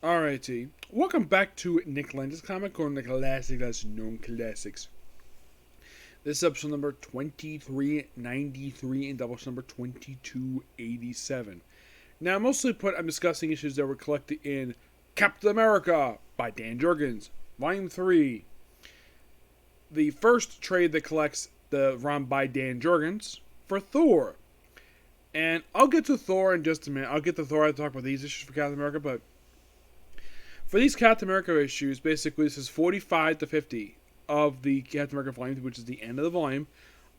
Alrighty, welcome back to Nick Lenz's comic on the classic that's known classics. This is episode number 2393 and double number 2287. Now, I'm discussing issues that were collected in Captain America by Dan Jurgens, Volume 3. The first trade that collects the run by Dan Jurgens for Thor. And I'll get to Thor in just a minute. I'll get to Thor to talk about these issues for Captain America, but for these Captain America issues, basically this is 45 to 50 of the Captain America volume, which is the end of the volume,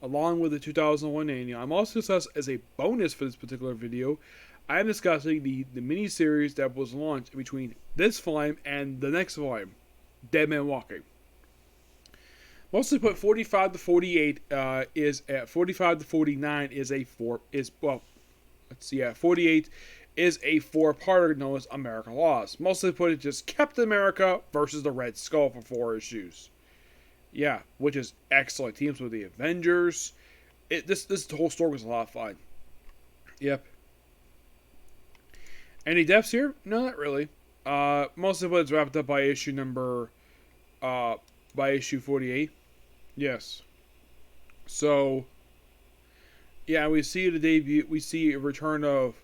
along with the 2001 annual. I'm also discussing as a bonus for this particular video, I'm discussing the mini-series that was launched between this volume and the next volume, Dead Man Walking. Mostly put 45 to 48 is at 45 to 49 is a 48 is a four-parter known as America Lost. Mostly put it just Captain America versus the Red Skull for 4 issues. Yeah, which is excellent. Teams with the Avengers. This whole story was a lot of fun. Yep. Any deaths here? No, not really. Mostly put it's wrapped up by issue 48. Yes. So, yeah, we see the debut. We see a return of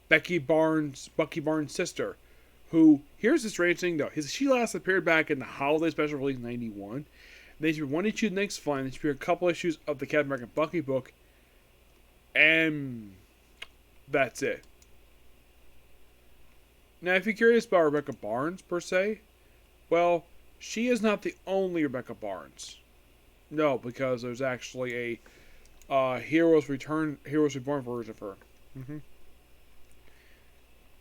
Bucky Barnes' sister, who, here's the strange thing though, she last appeared back in the holiday special release 91. Then she appeared one issue the next fun, then she appeared a couple issues of the Captain America Bucky book, and that's it. Now, if you're curious about Rebecca Barnes per se, well, she is not the only Rebecca Barnes. No, because there's actually a Heroes Reborn version of her.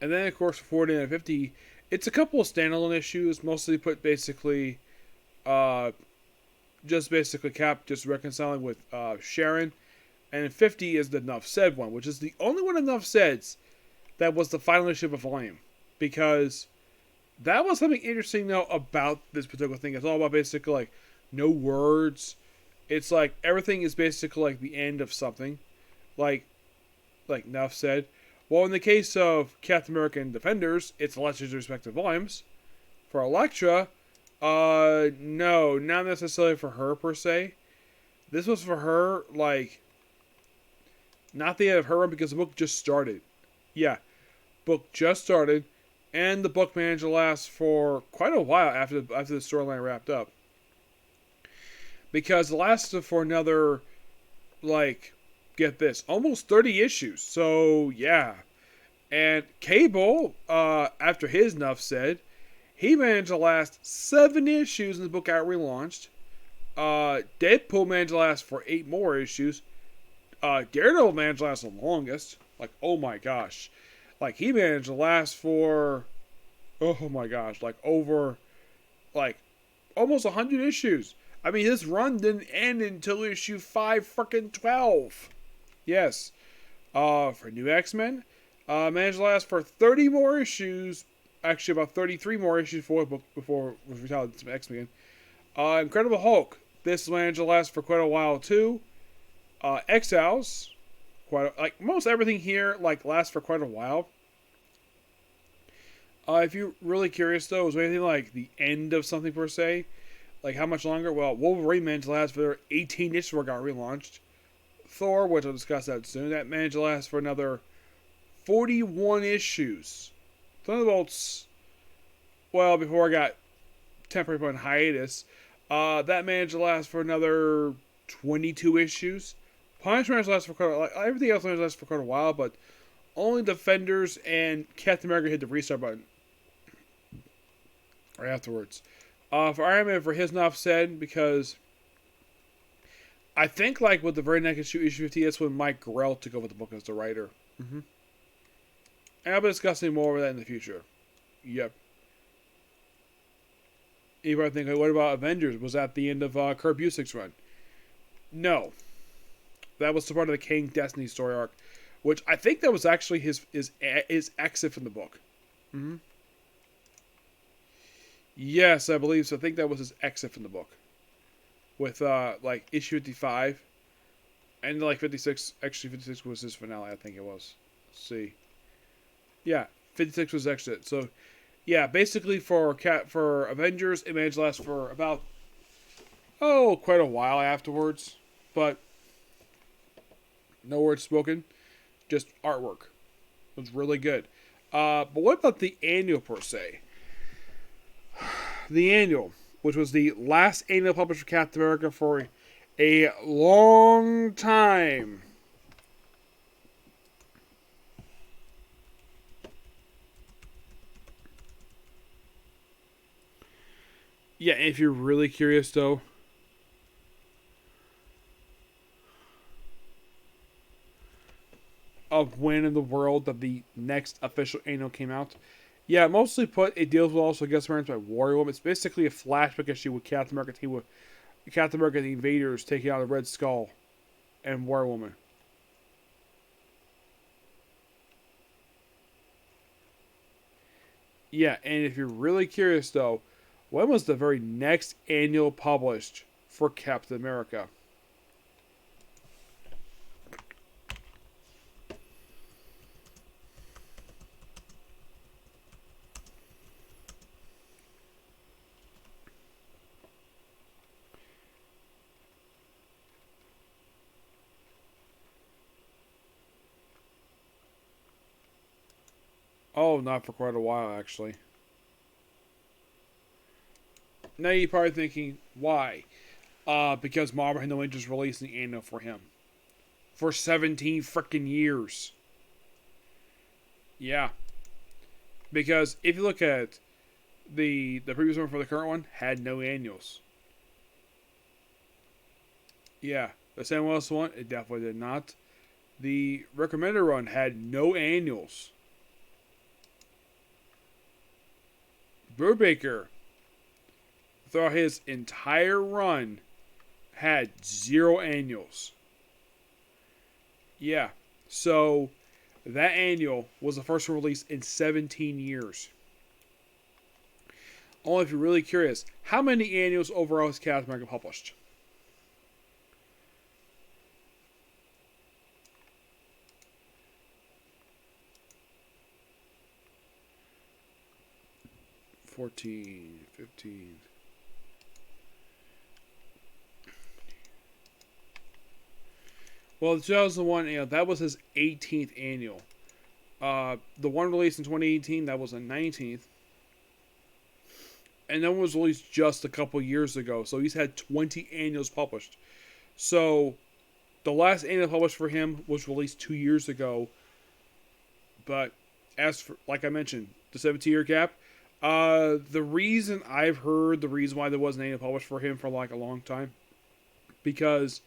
And then, of course, for 49 and 50, it's a couple of standalone issues, mostly put basically, Cap just reconciling with Sharon. And 50 is the Enough Said one, which is the only one Enough Said's that was the final issue of a volume. Because that was something interesting, though, about this particular thing. It's all about basically, like, no words. It's like, everything is basically, like, the end of something. Like Enough Said. Well, in the case of Captain America and Defenders, it's Elektra's respective volumes. For Elektra, no, not necessarily for her per se. This was for her, like, not the end of her run because the book just started. Yeah, book just started, and the book managed to last for quite a while after the storyline wrapped up. Because it lasted for another, like, get this, almost 30 issues. So, yeah. And Cable, after his Enough Said, he managed to last 7 issues and the book got relaunched. Deadpool managed to last for 8 more issues. Daredevil managed to last the longest. Like, oh my gosh. Like, he managed to last for, oh my gosh, like, over, like, almost 100 issues. I mean, his run didn't end until issue 5-12. Yes. For New X-Men, managed to last for 30 more issues. Actually, about 33 more issues before it was retired to X-Men. Incredible Hulk. This managed to last for quite a while, too. Exiles. Like, most everything here, like, lasts for quite a while. If you're really curious, though, is there anything like the end of something per se? Like, how much longer? Well, Wolverine managed to last for 18 issues before it got relaunched. Thor, which I'll discuss that soon, that managed to last for another 41 issues. Thunderbolts, well, before I got temporarily put on hiatus, that managed to last for another 22 issues. Punisher managed to last for quite a while. Everything else managed to last for quite a while, but only Defenders and Captain America hit the restart button right afterwards. For Iron Man, for his Enough Said, because I think, like, with the very next issue 50, that's when Mike Grell took over the book as the writer. And I'll be discussing more of that in the future. Yep. You probably think, like, what about Avengers? Was that the end of Kurt Busiek's run? No. That was the part of the King Destiny story arc, which I think that was actually his exit from the book. Yes, I believe so. I think that was his exit from the book. With, like, issue 55. And, like, 56. Actually, 56 was his finale, I think it was. Let's see. Yeah, 56 was exit. So, Yeah, basically for Avengers, it managed to last for about quite a while afterwards, but no words spoken, just artwork. It was really good. But what about the annual per se? The annual, which was the last annual published for Captain America for a long time. Yeah, if you're really curious though, of when in the world that the next official annual came out. Yeah, mostly put, it deals with also guest appearance by Warrior Woman. It's basically a flashback issue with Captain America and the Invaders taking out the Red Skull and Warrior Woman. Yeah, and if you're really curious though, when was the very next annual published for Captain America? Oh, not for quite a while, actually. Now you're probably thinking, why? Because Marvel had no interest in releasing the annual for him. For 17 freaking years. Yeah. Because if you look at the previous one for the current one, had no annuals. Yeah. The Sam Wilson one, it definitely did not. The recommended run had no annuals. Brubaker, throughout his entire run, had 0 annuals. Yeah. So, that annual was the first release in 17 years. Only if you're really curious, how many annuals overall has Captain America published? $14, $15. Well, the 2001, that was his 18th annual. The one released in 2018, that was the 19th. And that one was released just a couple years ago. So he's had 20 annuals published. So the last annual published for him was released 2 years ago. But as for, like I mentioned, the 17-year gap, the reason why there wasn't an annual published for him for like a long time, because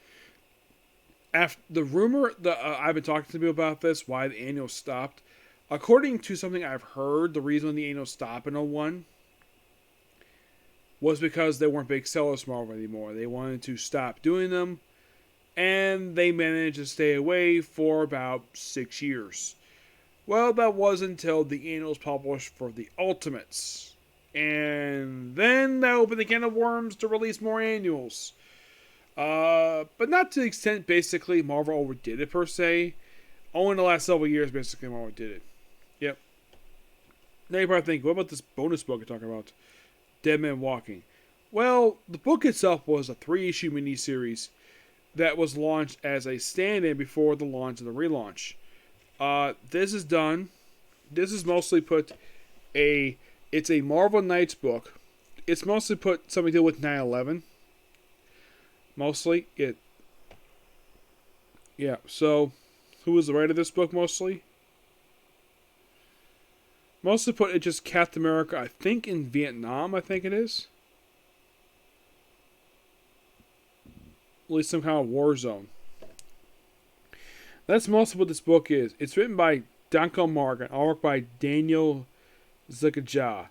after the rumor that I've been talking to people about this, why the annual stopped. According to something I've heard, the reason the annual stopped in 01 was because they weren't big sellers for Marvel anymore. They wanted to stop doing them, and they managed to stay away for about 6 years. Well, that was until the annuals published for the Ultimates. And then that opened the can of worms to release more annuals. But not to the extent, basically, Marvel overdid it, per se. Only in the last several years, basically, Marvel did it. Yep. Now you probably think, what about this bonus book you're talking about? Dead Man Walking. Well, the book itself was a 3-issue miniseries that was launched as a stand-in before the launch of the relaunch. This is done. This is mostly it's a Marvel Knights book. It's mostly put something to do with 9/11. Mostly it. Yeah. So, who was the writer of this book? Mostly put it just Captain America. I think in Vietnam. I think it is. At least some kind of war zone. That's mostly what this book is. It's written by Danko Mark and artwork by Daniel Zakaja.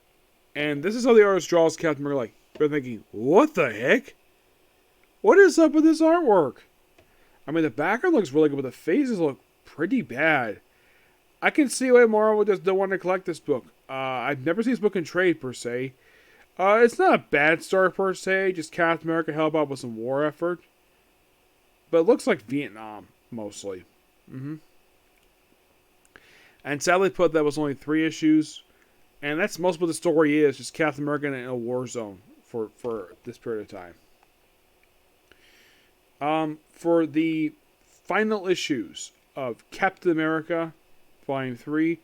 And this is how the artist draws Captain America. Like, they're thinking, what the heck? What is up with this artwork? I mean, the background looks really good, but the faces look pretty bad. I can see why Marvel just don't want to collect this book. I've never seen this book in trade, per se. It's not a bad story, per se. Just Captain America help out with some war effort. But it looks like Vietnam, mostly. And sadly put, that was only 3 issues. And that's most of what the story is, just Captain America in a war zone for this period of time. For the final issues of Captain America, Volume 3,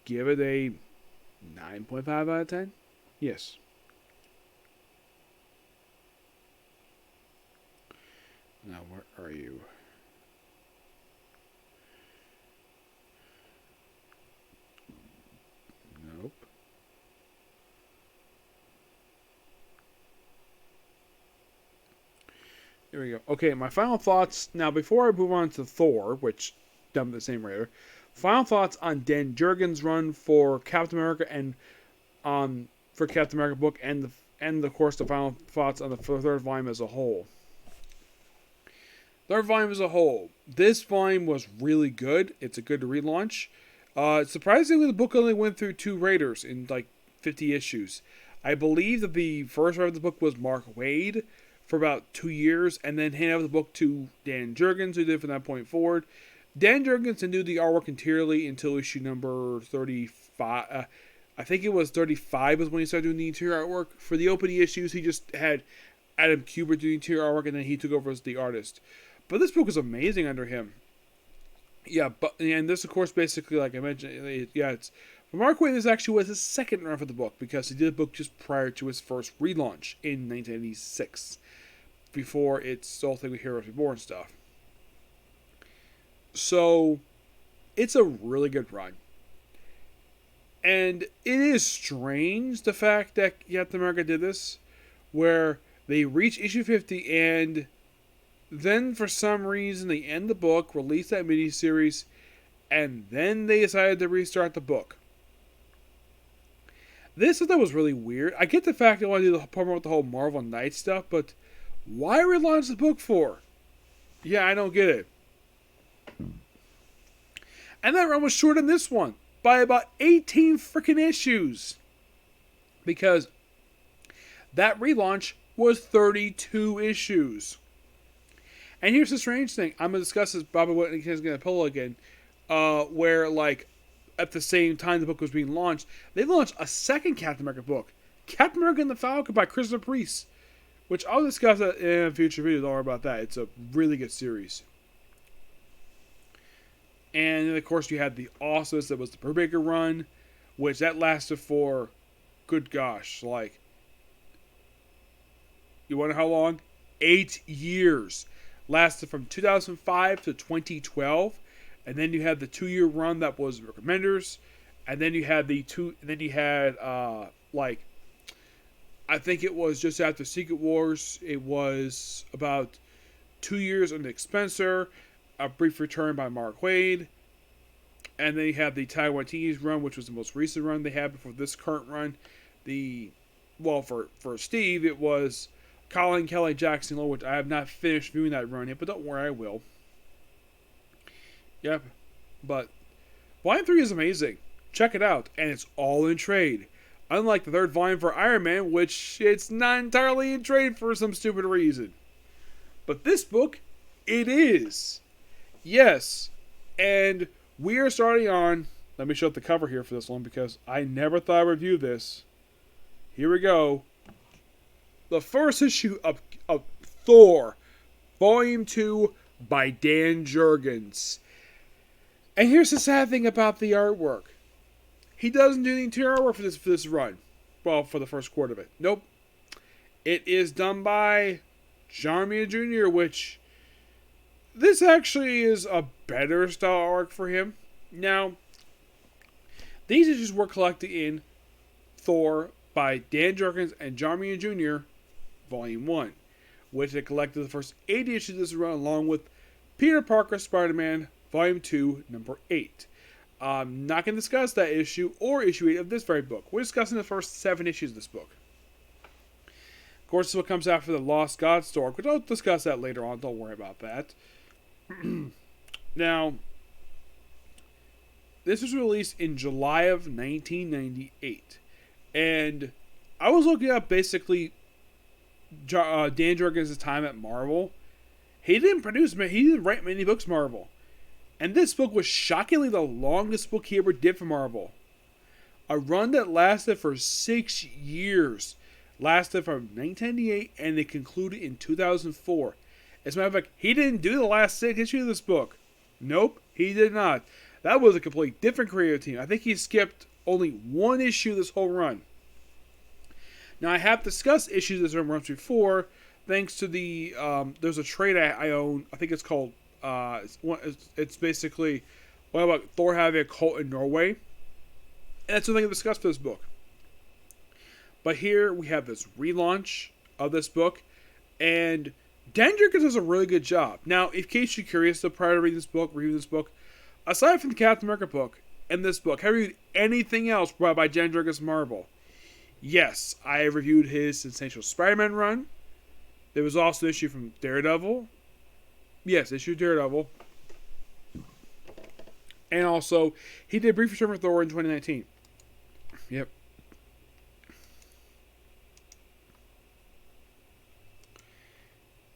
give it a 9.5 out of 10. Yes. Now, where are you? Nope. There we go. Okay, my final thoughts. Now, before I move on to Thor, which dumped the same writer, final thoughts on Dan Jurgens' run for Captain America and for Captain America book, and of course the final thoughts on the third volume as a whole. Third volume as a whole. This volume was really good. It's a good relaunch. Surprisingly, the book only went through 2 writers in like 50 issues. I believe that the first writer of the book was Mark Waid for about 2 years, and then handed over the book to Dan Jurgens, who did from that point forward. Dan Jurgens didn't do the artwork entirely until issue number 35. I think it was 35 was when he started doing the interior artwork. For the opening issues, he just had Adam Kubert doing interior artwork, and then he took over as the artist. But this book is amazing under him. Yeah, and this, of course, basically, like I mentioned, it's Mark Waid. This actually was his second run for the book, because he did the book just prior to his first relaunch in 1986, before its whole thing with Heroes Reborn stuff. So, it's a really good run. And it is strange, the fact that Captain America did this, where they reach issue 50 and then for some reason they end the book, release that miniseries, and then they decided to restart the book. This I thought was really weird. I get the fact they want to do the part with the whole Marvel Knights stuff, but why relaunch the book for? Yeah, I don't get it. And that run was shorter than this one by about 18 freaking issues, because that relaunch was 32 issues. And here's the strange thing. I'm going to discuss this probably when he's going to pull again, where, like, at the same time the book was being launched, they launched a second Captain America book, Captain America and the Falcon by Christopher Priest, which I'll discuss in a future video. Don't worry about that. It's a really good series. And then, of course, you had the Awesomeness that was the Brubaker run, which that lasted for, good gosh, like, you want to know how long? 8 years. Lasted from 2005 to 2012, and then you had the 2-year run that was Recommenders, and then you had I think it was just after Secret Wars. It was about 2 years on Nick Spencer, a brief return by Mark Waid, and then you had the Taika Waititi's run, which was the most recent run they had before this current run. For Steve, it was Colin Kelly, Jackson Lowe, which I have not finished viewing that run yet, but don't worry, I will. Yep. But Volume 3 is amazing. Check it out. And it's all in trade. Unlike the third volume for Iron Man, which it's not entirely in trade for some stupid reason. But this book, it is. Yes. And we are starting on... Let me show up the cover here for this one, because I never thought I'd review this. Here we go. The first issue of Thor, Volume 2 by Dan Jurgens. And here's the sad thing about the artwork. He doesn't do the interior artwork for this run. Well, for the first quarter of it. Nope. It is done by John Romita Jr., which this actually is a better style artwork for him. Now, these issues were collected in Thor by Dan Jurgens and John Romita Jr., Volume 1, which they collected the first 80 issues of this run, along with Peter Parker Spider-Man, Volume 2, Number 8. I'm not going to discuss that issue or issue 8 of this very book. We're discussing the first 7 issues of this book. Of course, this is what comes after the Lost God story, which I'll discuss that later on. Don't worry about that. Now, this was released in July of 1998. And I was looking up basically Dan Jurgens' time at Marvel. He didn't write many books Marvel. And this book was shockingly the longest book he ever did for Marvel. A run that lasted for 6 years. Lasted from 1998 and it concluded in 2004. As a matter of fact, he didn't do the last 6 issues of this book. Nope, he did not. That was a completely different creative team. I think he skipped only 1 issue this whole run. Now, I have discussed issues this run once before, thanks to the, there's a trade I own, I think it's called, it's basically, what about Thor having a cult in Norway? And that's something I discussed for this book. But here we have this relaunch of this book, and Dan Jurgens does a really good job. Now, in case you're curious, prior to reading this book, aside from the Captain America book and this book, have you read anything else by Dan Jurgens Marvel? Yes, I reviewed his Sensational Spider-Man run. There was also an issue from Daredevil. Yes, issue Daredevil. And also, he did a brief return for Thor in 2019. Yep.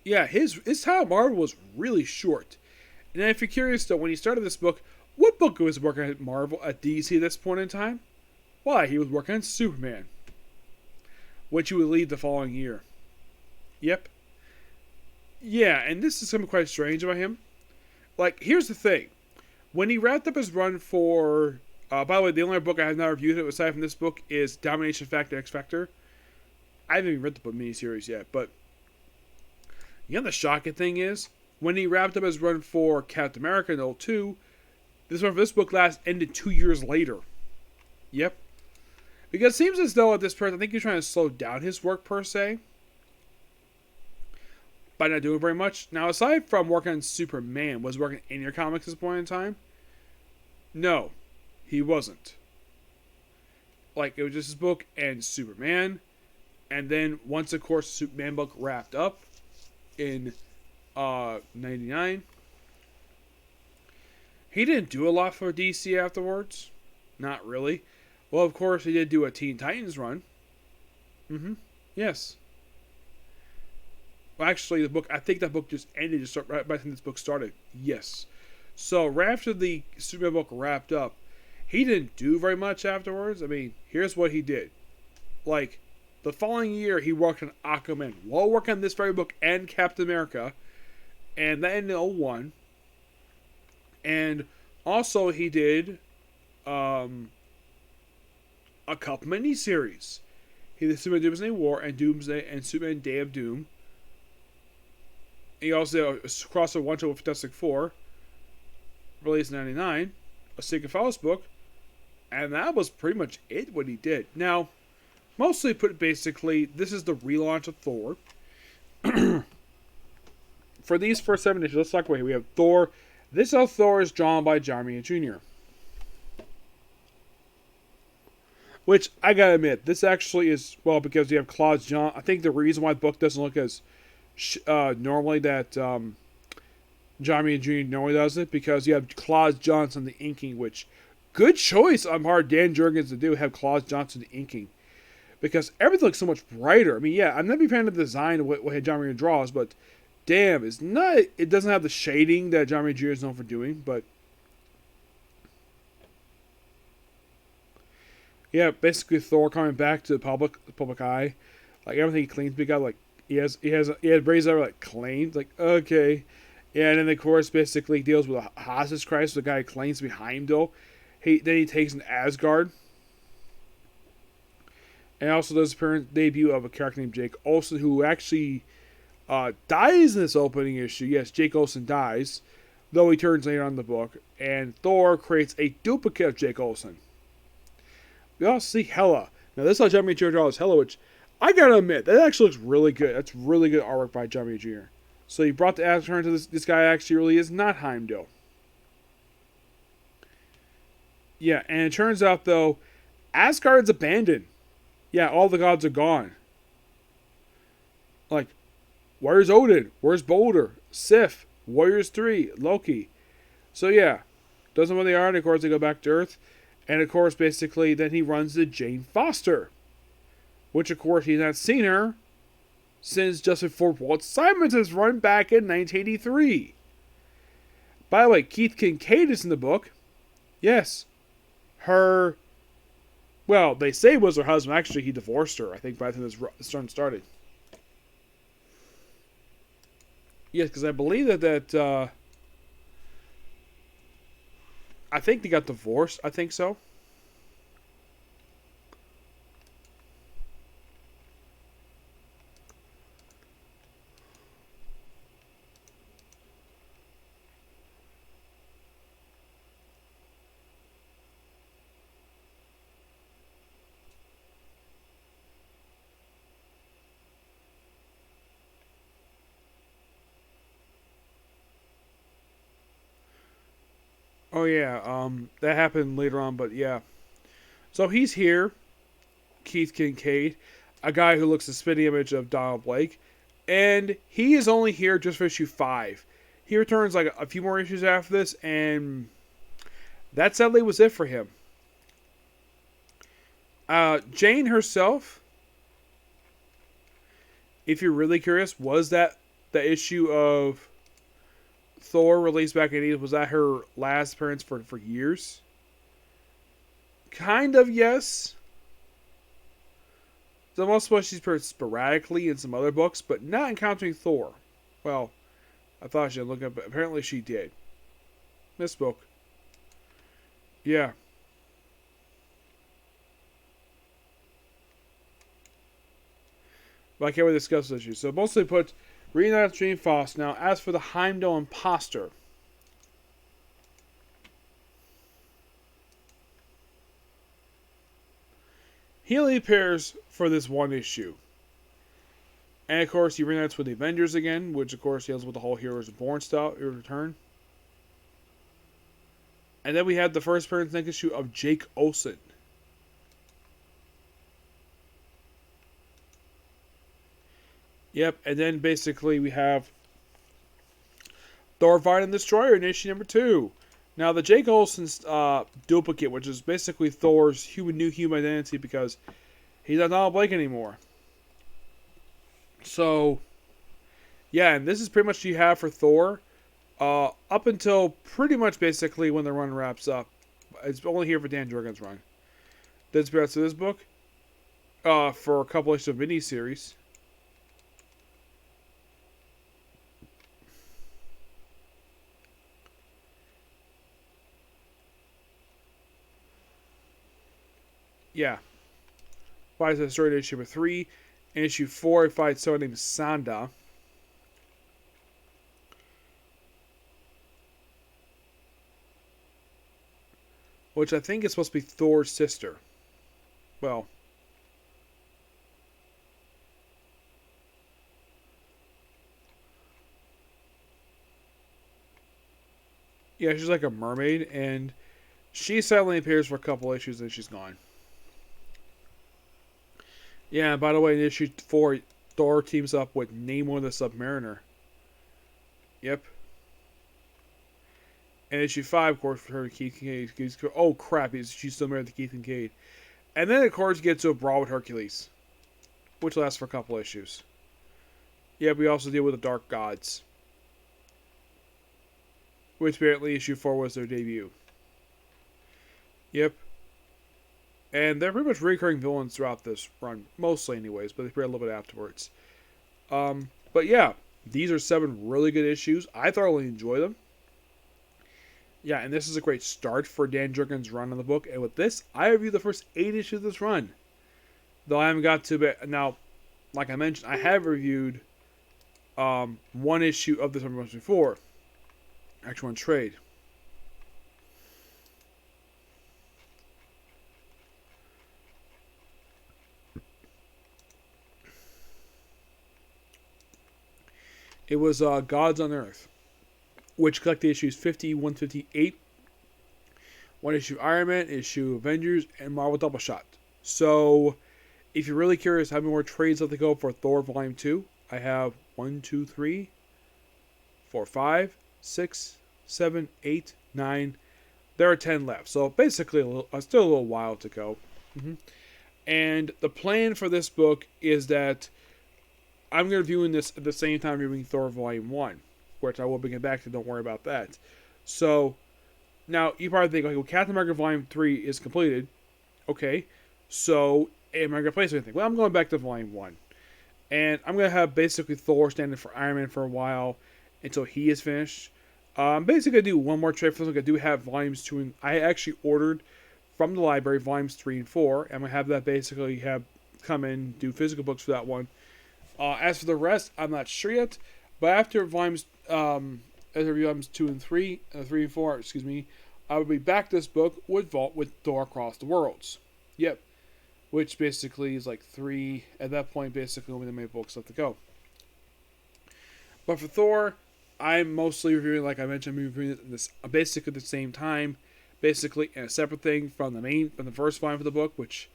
Yeah, his time at Marvel was really short. And if you're curious though, when he started this book, what book was he working at Marvel at DC at this point in time? Why, he was working on Superman, which he would leave the following year. Yep. Yeah, and this is something quite strange about him. Like, here's the thing. When he wrapped up his run for... by the way, the only book I have not reviewed aside from this book is Domination Factor X Factor. I haven't even read the book miniseries yet, but... You know the shocking thing is, when he wrapped up his run for Captain America in 2002, this book ended 2 years later. Yep. Because it seems as though at this point, I think he's trying to slow down his work per se. By not doing very much. Now, aside from working on Superman, was working in your comics at this point in time? No, he wasn't. Like, it was just his book and Superman. And then, once, of course, the Superman book wrapped up in 99. He didn't do a lot for DC afterwards. Not really. Well, of course, he did do a Teen Titans run. Yes. Well, actually, I think that book just ended just right by the time this book started. Yes. So, right after the Superman book wrapped up, he didn't do very much afterwards. I mean, here's what he did. Like, the following year, he worked on Aquaman while working on this very book and Captain America. And that ended in 2001. And also, he did a couple miniseries. He did Superman Doomsday War and Doomsday and Superman Day of Doom. He also did a crossover one-shot with Fantastic Four, released in 1999, a Secret Files book, and that was pretty much it what he did. Now, mostly put basically, this is the relaunch of Thor. For these first 7 issues, let's talk about here. We have Thor. This is how Thor is drawn by John Jr. Which, I gotta admit, this actually is, well, because you have Claude John. I think the reason why the book doesn't look as normally that John Jr. normally does it, because you have Claude Johnson the inking, which, good choice on part of Dan Jurgens to do, have Claude Johnson the inking. Because everything looks so much brighter. I mean, yeah, I'm not a big fan of the design of what John Jr. draws, but damn, it doesn't have the shading that John Jr. is known for doing, but yeah, basically Thor coming back to the public eye. Like, everything he claims to be, like, he has raised over, like, claims, like, okay. Yeah, and then, of course, basically deals with a hostage crisis, the guy who claims to be Heimdall. Then he takes an Asgard. And also does appearance debut of a character named Jake Olsen, who actually dies in this opening issue. Yes, Jake Olsen dies, though he turns later on in the book. And Thor creates a duplicate of Jake Olsen. We also see Hela. Now, this is how John Jr. draws Hela, which I gotta admit, that actually looks really good. That's really good artwork by John Jr. So he brought the Asgard to this guy actually really is not Heimdall. Yeah, and it turns out, though, Asgard's abandoned. Yeah, all the gods are gone. Like, where's Odin? Where's Balder? Sif? Warriors 3? Loki? So yeah, doesn't know where they are, and of course they go back to Earth. And of course, basically, then he runs into Jane Foster. Which, of course, he's not seen her since just before Walt Simon's run back in 1983. By the way, Keith Kincaid is in the book. Yes. Her Well, they say it was her husband. Actually, he divorced her, I think, by the time this run started. Yes, because I believe that I think they got divorced. I think so. Oh yeah, that happened later on, but yeah. So he's here, Keith Kincaid, a guy who looks the spitting image of Donald Blake, and he is only here just for issue 5. He returns like a few more issues after this, and that sadly was it for him. Jane herself, if you're really curious, was that the issue of Thor released back in the 80s? Was that her last appearance for years? Kind of, yes. The most of she's appeared sporadically in some other books, but not encountering Thor. Well, I thought she didn't look up, but apparently she did. This book. Yeah. But I can't really discuss this issue. So mostly put reunited Jane Foster. Now, as for the Heimdall imposter, he only appears for this one issue. And of course, he reunites with the Avengers again, which of course deals with the whole Heroes Reborn stuff, return. And then we had the first appearance next issue of Jake Olsen. Yep, and then basically we have Thor Vine and Destroyer in issue number 2. Now, the Jake Olsen's duplicate, which is basically Thor's new human identity because he's not Donald Blake anymore. So, yeah, and this is pretty much what you have for Thor up until pretty much basically when the run wraps up. It's only here for Dan Jurgens' run. Then the rest of this book for a couple issues of miniseries. Yeah. Fights the story in issue number 3. In issue 4, it fights someone named Sanda. Which I think is supposed to be Thor's sister. Well. Yeah, she's like a mermaid, and she suddenly appears for a couple issues and she's gone. Yeah, by the way, in issue 4, Thor teams up with Namor the Submariner. Yep. And issue 5, of course, for her, Keith Kincaid. Oh, crap, she's still married to Keith Kincaid. And then, of course, you get to a brawl with Hercules, which lasts for a couple issues. Yep, we also deal with the Dark Gods, which apparently issue 4 was their debut. Yep. And they're pretty much recurring villains throughout this run, mostly anyways, but they appear a little bit afterwards. But yeah, these are 7 really good issues. I thoroughly enjoy them. Yeah, and this is a great start for Dan Jurgens' run on the book. And with this, I reviewed the first 8 issues of this run. Though I haven't got to... Now, like I mentioned, I have reviewed 1 issue of this one once before. Actually, one trade. It was Gods on Earth, which collected issues 50, 158, 1 issue Iron Man, issue Avengers, and Marvel Doubleshot. So, if you're really curious how many more trades let to go for Thor Volume 2, I have 1, 2, 3, 4, 5, 6, 7, 8, 9. There are 10 left. So, basically, still a little while to go. And the plan for this book is that I'm going to be reviewing this at the same time reviewing Thor Volume 1, which I will bring it back to, don't worry about that. So, now, you probably think, okay, well, Captain America Volume 3 is completed. Okay, So, am I going to place anything? Well, I'm going back to Volume 1. And I'm going to have basically Thor standing for Iron Man for a while until he is finished. I'm basically going to do one more trade for this. I do have Volumes 2 and I actually ordered from the library Volumes 3 and 4. I'm going to have that basically have come in, do physical books for that one. As for the rest, I'm not sure yet. But after Volumes, Volumes 2 and 3, 3 and 4, excuse me, I will be back this book with Thor Across the Worlds. Yep. Which basically is like 3, at that point, basically only the main books left to go. But for Thor, I'm mostly reviewing, like I mentioned, I'm reviewing this basically at the same time, basically in a separate thing from the first volume of the book, which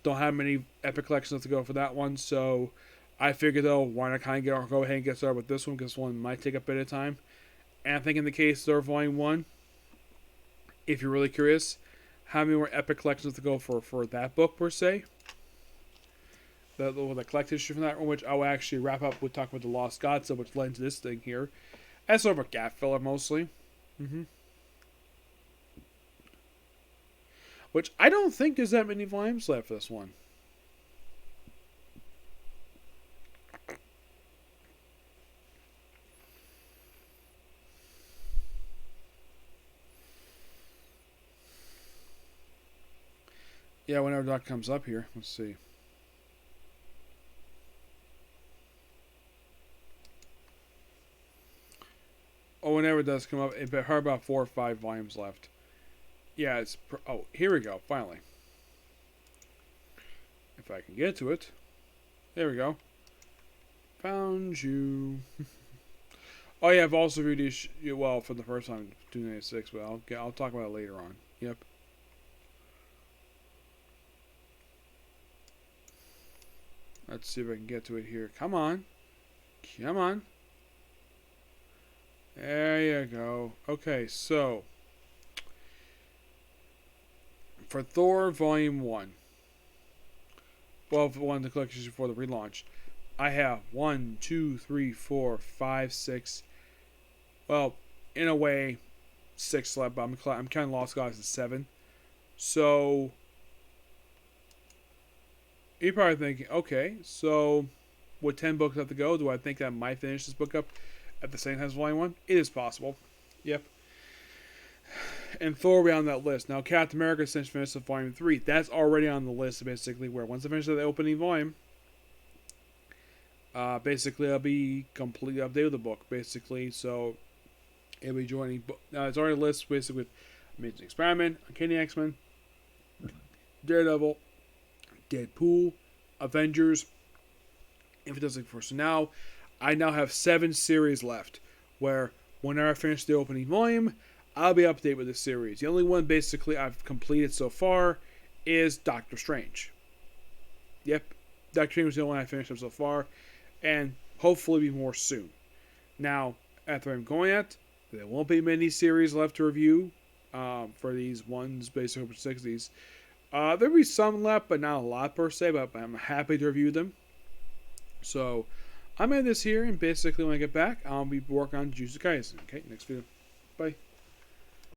don't have many epic collections left to go for that one. So I figured though, why not kind of go ahead and get started with this one, because this one might take a bit of time. And I think in the case of Thor Volume 1, if you're really curious, how many more epic collections to go for that book per se? The collected issue from that one, which I'll actually wrap up with talking about the Lost Gods, which led to this thing here, as sort of a gap filler mostly. Which I don't think there's that many volumes left for this one. Yeah, whenever that comes up here. Let's see. Oh, whenever it does come up, it had about 4 or 5 volumes left. Yeah, it's... Oh, here we go, finally. If I can get to it. There we go. Found you. Oh yeah, I've also reviewed this, well, for the first time, 296, but I'll talk about it later on. Yep. Let's see if I can get to it here. Come on. Come on. There you go. Okay, so for Thor Volume 1, well, for one of the collections before the relaunch, I have 1, 2, 3, 4, 5, 6. Well, in a way, 6 left, but I'm kind of Lost Gods at 7. So you're probably thinking, okay, so with 10 books left to go, do I think I might finish this book up at the same time as Volume 1? It is possible. Yep. And Thor will be on that list. Now, Captain America since finished with Volume 3. That's already on the list, basically, where once I finish the opening volume, basically I'll be completely updated with the book, basically. So it'll be joining. It's already a list, basically, with Amazing Spider-Man, Uncanny X-Men, Daredevil, Deadpool, Avengers, Fantastic Four. So now, I now have 7 series left, where whenever I finish the opening volume, I'll be up to date with this series. The only one basically I've completed so far is Doctor Strange. Yep, Doctor Strange was the only one I finished up so far, and hopefully be more soon. Now, at where I'm going at, there won't be many series left to review for these ones, basically over 60s. There'll be some left, but not a lot per se, but I'm happy to review them. So, I'm at this here, and basically when I get back, I'll be working on Jujutsu Kaisen. Okay, next video. Bye.